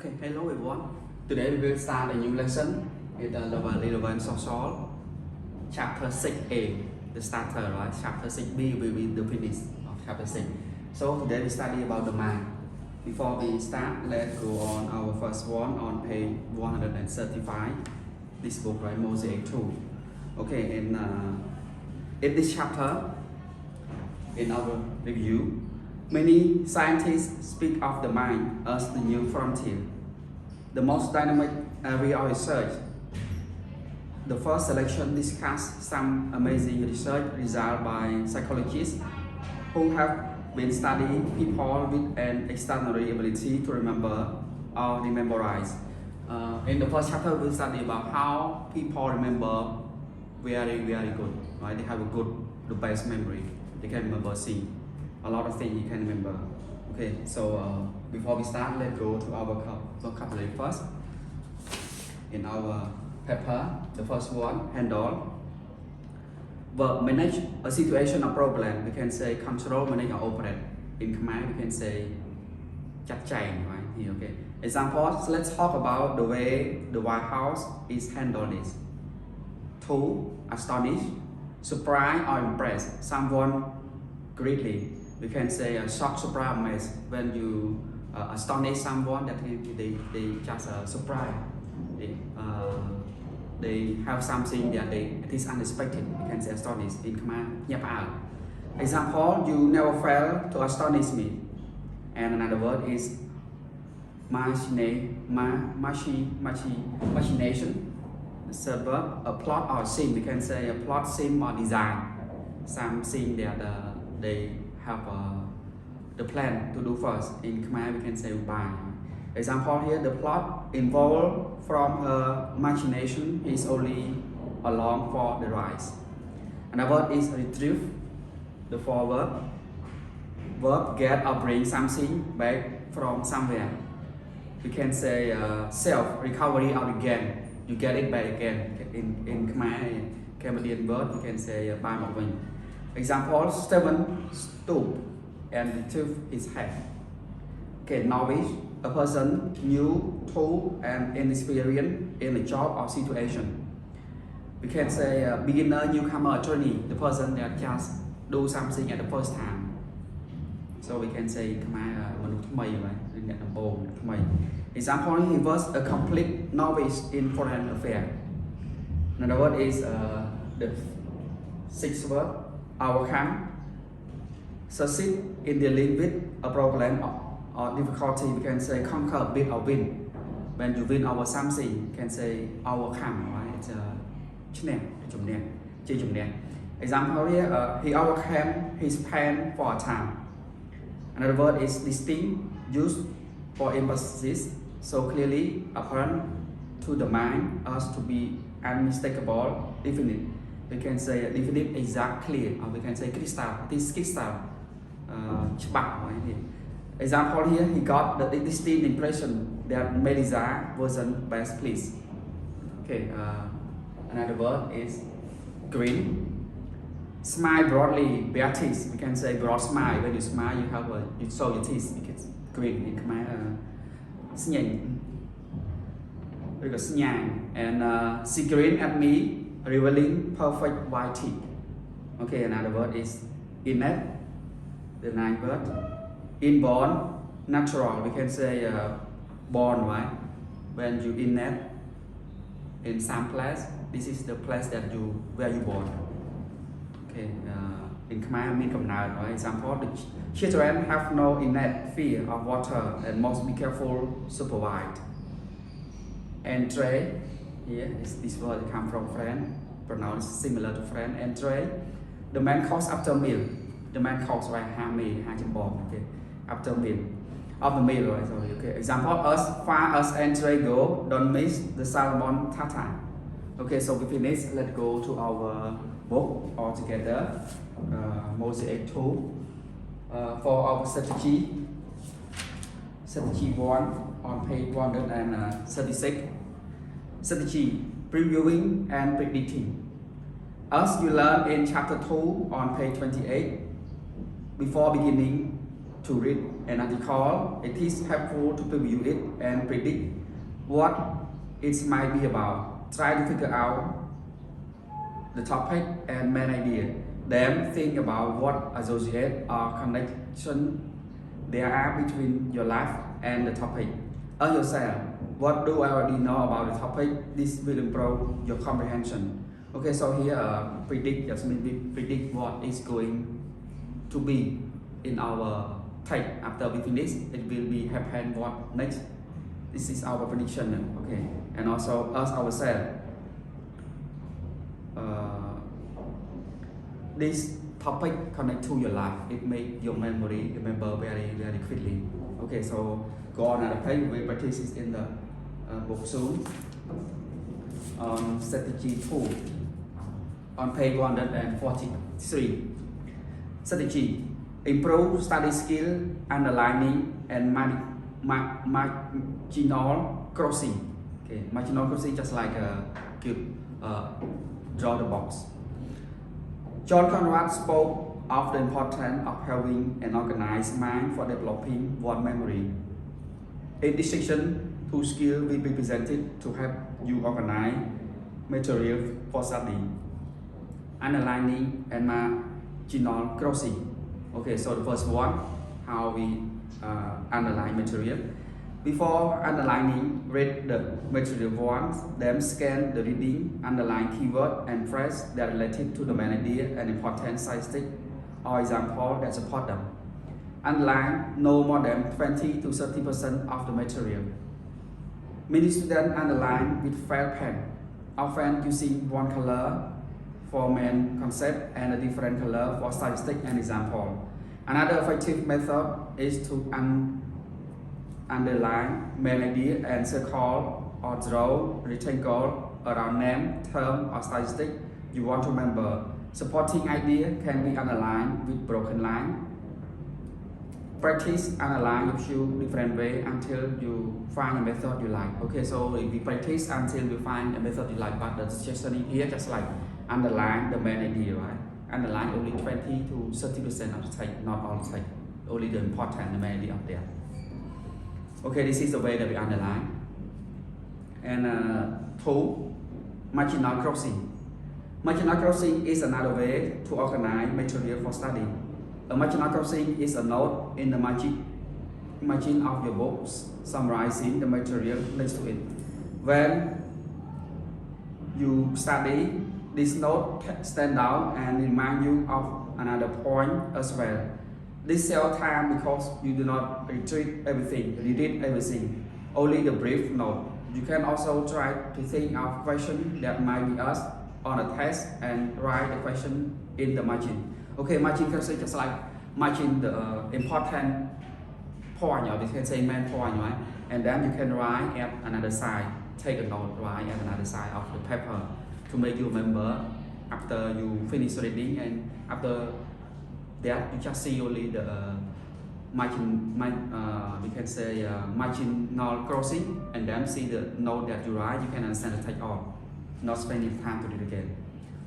Okay, hello everyone. Today we will start a new lesson in the level 11 social, chapter 6A, the starter, right? Chapter 6B will be the finish of chapter 6. So today we study about the mind. Before we start, let's go on our first one on page 135. This book, right? Mosaic 2. Okay, and in this chapter, in our review, many scientists speak of the mind as the new frontier, the most dynamic area of research. The first selection discusses some amazing research results by psychologists who have been studying people with an extraordinary ability to remember or memorize. In the first chapter, we'll study about how people remember very good, right? They have a good, the best memory. They can remember things. A lot of things you can remember. Okay, so before we start, let's go to our vocabulary first. In our paper, the first one, handle. Verb, manage a situation or problem. We can say control, manage, or operate. In Khmer, we can say chặt chàng, right? Here, okay. Examples, let's talk about the way the White House is handled this. To astonish, surprise, or impress someone greatly. We can say a shock, surprise, amaze. When you astonish someone, that they just surprise. They have something that it is unexpected. You can say astonish in Khmer. Example, you never fail to astonish me. And another word is machination. The third verb, a plot or scene. We can say a plot, scene, or design. Something that they have the plan to do first. In Khmer, we can say buy. Example here, the plot involved from her machination is only along for the rise. Another word is retrieve, the fourth verb, get or bring something back from somewhere. We can say self-recovery or again. You get it back again. In Khmer, Cambodian word, we can say buy một mình. Example, Stephen stooped and retrieved his hat. Okay, novice, a person new to and inexperienced in a job or situation. We can say beginner, newcomer, trainee, the person that just do something at the first time. So we can say Khmer right? Example, he was a complete novice in foreign affairs. Another word is the sixth word, overcome, succeed in dealing with a problem or difficulty. We can say conquer, beat, or win. When you win over something, you can say overcome, right? Example here, he overcame his pain for a time. Another word is distinct, used for emphasis, so clearly apparent to the mind as to be unmistakable, definite. We can say definite, exact, clear, or we can say crystal. This crystal, right? Example here, he got the distinct impression that Melissa wasn't best pleased. Okay, another word is grin. Smile broadly, bare teeth. We can say broad smile. When you smile, you show your teeth. You can grin in Khmer. And she grinned at me, revealing perfect white teeth. Okay, another word is innate, the ninth word. Inborn, natural. We can say born, right? When you innate in some place, this is the place where you born. Okay, in Khmer, mean right? Example, the children have no innate fear of water and must be careful supervised. Entree, here is this word come from French, pronounced similar to French. Entree, the man calls after meal. The man calls right okay, after meal. Of the meal, right? Sorry, okay. Example, as far as entree go, don't miss the salmon tartar. Okay, so we finish. Let's go to our book all together. Mosaic 2. For our strategy 1 on page 136. Strategy, previewing and predicting. As you learn in chapter 2 on page 28, before beginning to read an article, it is helpful to preview it and predict what it might be about. Try to figure out the topic and main idea. Then think about what associate or connection there are between your life and the topic. Ask yourself, what do I already know about the topic? This will improve your comprehension. Okay, so here predict just means we predict what is going to be in our take. After we finish, it will be happen what next. This is our prediction. Okay, and also ask ourselves, this topic connect to your life. It make your memory remember very quickly. Okay, so go on another page. We practice it in the book soon. On strategy 2 on page 143. Strategy: improve study skill, underlining and marginal crossing. Okay, marginal crossing just like draw the box. John Conrad spoke of the importance of having an organized mind for developing one memory. In this section, 2 skills will be presented to help you organize material for study: underlining and marginal crossing. Okay, so the first one, how we underline material. Before underlining, read the material once, then scan the reading, underline keyword and phrase that are related to the main idea and important statistic or example that support them. Underline no more than 20 to 30% of the material. Many students underline with felt pen, often using one color for main concept and a different color for statistic and example. Another effective method is to underline main idea and circle or draw rectangle around name, term or statistic you want to remember. Supporting idea can be underlined with broken line. Practice underline a few different ways until you find a method you like. Okay, so if we practice until we find a method you like, but the suggestion here just like underline the main idea, right? Underline only 20 to 30% of the text, not all the text. Only the important, the main idea up there. Okay, this is the way that we underline. And 2, marginal crossing. Marginal crossing is another way to organize material for study. A marginal crossing is a note in the margin of your books summarizing the material next to it. When you study, this note stand out and remind you of another point as well. This saves time because you do not read everything, only the brief note. You can also try to think of questions that might be asked on a test and write the question in the margin. Okay, margin crossing just like margin the important point, or we can say main point, right? And then you can write at another side, take a note, write at another side of the paper to make you remember after you finish reading, and after that you just see only the we can say marginal crossing, and then see the note that you write. You can understand the text all, not spending time to read again.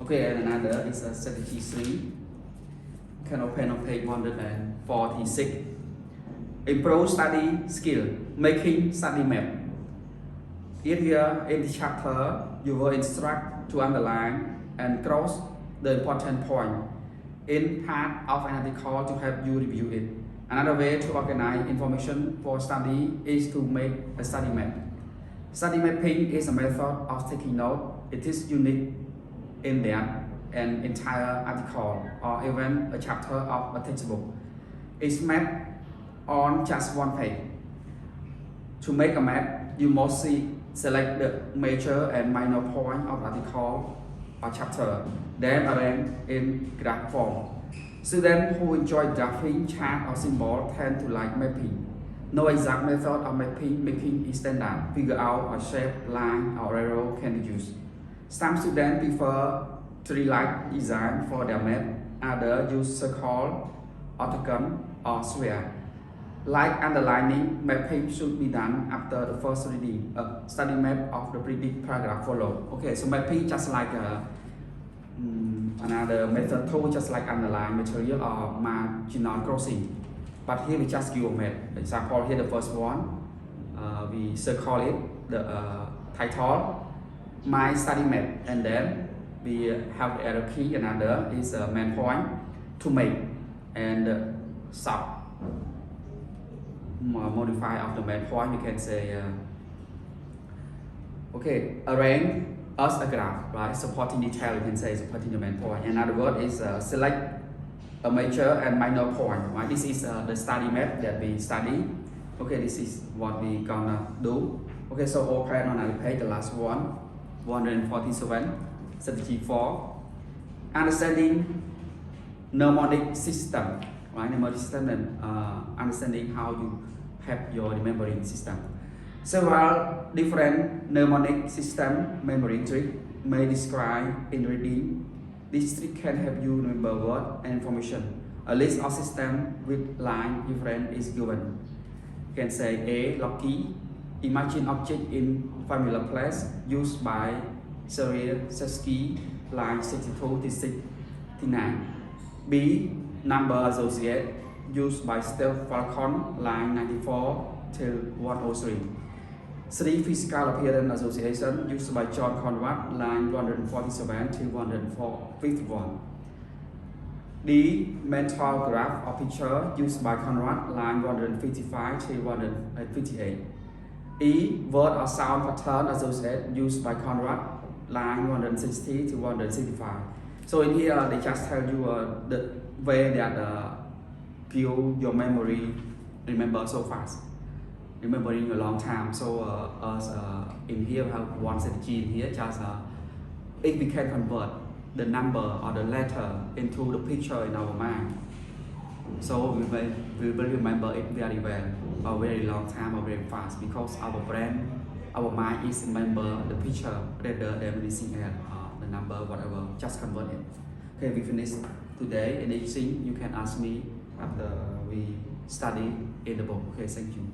Okay, and another is strategy 3. Can open on page 146. Improve study skill, making study map. Here in the chapter, you will instruct to underline and cross the important point in part of an article to help you review it. Another way to organize information for study is to make a study map. Study mapping is a method of taking notes. It is unique in that an entire article or even a chapter of a textbook is mapped on just one page. To make a map, you must select the major and minor points of article or chapter, then arrange in graph form. Students who enjoy graphing, chart or symbol tend to like mapping. No exact method of making is standard. Figure out a shape, line or arrow can be used. Some students prefer tree-like design for their map. Others use circle, octagon or sphere. Like underlining, mapping should be done after the first reading. A study map of the predict paragraph follow. Okay, so mapping just like another method too, just like underline material or marginal crossing. but here we just give a map. Example here the first one, we circle it, the title, my study map, and then we have the arrow key. Another is a main point to make and sub modify of the main point. You can say okay, arrange as a graph, right? Supporting detail, you can say supporting the main point. Another word is select a major and minor point, right? This is the study map that we study. Okay, this is what we gonna do. Okay, so open on the page, the last one, 147, strategy 4, understanding mnemonic system, right? Mnemonic system and understanding how you have your remembering system. Several different mnemonic system memory tricks may describe in reading. This trick can help you remember word and information. A list of systems with line different is given. You can say A. Lucky. Imagine object in familiar place used by Sersky, line 62 to 69. B. Number associate used by Steph Falcon, line 94 till 103. 3. Physical appearance association used by John Conrad, line 147 to 151. D. Mental graph or picture used by Conrad, line 155 to 158. E. Word or sound pattern associate used by Conrad, line 160 to 165. So in here they just tell you the way that you your memory remember so fast, remembering a long time. So in here we have one strategy in here, just if we can convert the number or the letter into the picture in our mind, so we will remember it very well, or very long time, or very fast, because our brain, our mind is remember the picture rather than anything else, the number, whatever, just convert it. Okay, we finished today. Anything you can ask me after we study in the book. Okay, thank you.